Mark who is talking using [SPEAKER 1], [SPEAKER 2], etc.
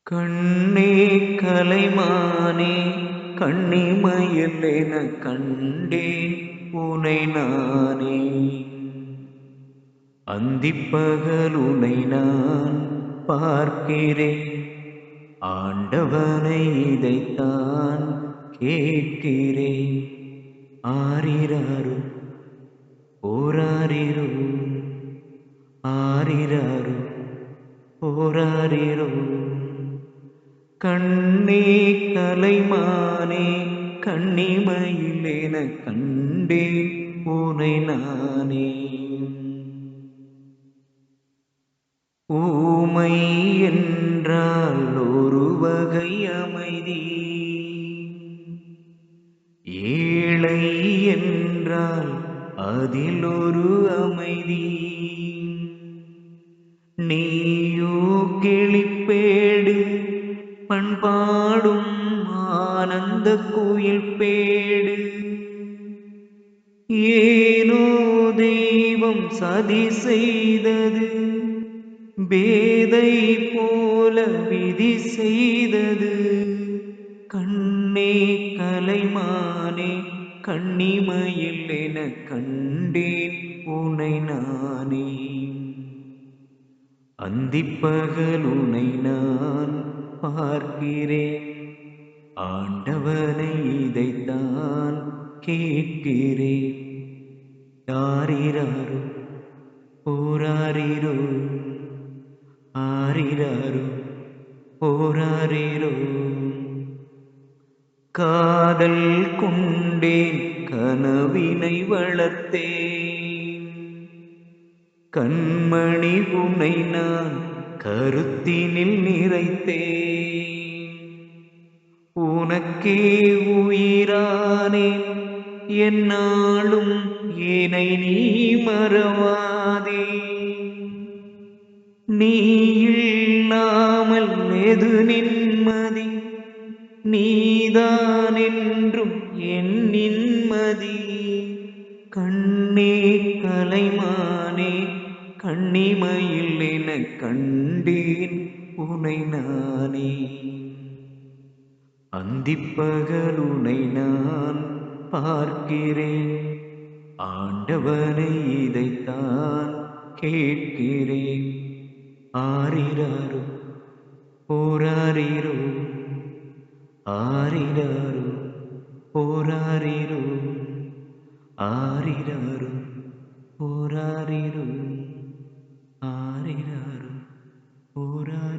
[SPEAKER 1] கண்ணே கலைமானே கண்ணிமையில் எனக் கண்டேன் உனை நானே. அந்திப்பகல் உனை நான் பார்க்கிறேன், ஆண்டவனை இதைத்தான் கேட்கிறேன். ஆரிராரோ ஓராரிரோ, ஆரிராரோ ஓராரிரோ. கண்ணே கலைமானே கண்ணிமையில் எனக் கண்டேன் உனை நானே. ஊமை என்றால் ஒரு வகை அமைதி, ஏழை என்றால் அதில் ஒரு அமைதி. நீயோ கிளிப்பேடு பண்பாடும் ஆனந்த குயில் பேடு. ஏனோ தெய்வம் சதி செய்தது, பேதை போல விதி செய்தது. கண்ணே கலைமானே கண்ணிமையில் எனக் கண்டேன் உனை நானே. அந்திப்பகல் உனை நான் பார்க்கிறேன், ஆண்டவனை இதைத்தான் கேட்கிறேன். யாரிராரோ ஓராரிரோ, ஆரிராரோ ஓராரிரோ. காதல் கொண்டேன் கனவினை வளர்த்தேன், கண்மணி உனை நான் கருத்தினில் நிறைத்தேன். உனக்கே உயிரானேன் எந்நாளும் என்னை நீ மறவாதே. நீ இல்லாமல் எது நிம்மதி, நீதான் என்றும் என் நிம்மதி. கண்ணே கலைமானே கண்ணிமையில் எனக் கண்டேன் உனை நானே. அந்திப்பகல் உனை நான் பார்க்கிறேன், ஆண்டவனை இதைத்தான் கேட்கிறேன். ஆரிராரோ ஓராரிரோ, ஆரிராரோ ஓராரிரோ, ஆரிராரோ ஓராரிரோ, ஆரிராரோ ஓராரிரோ.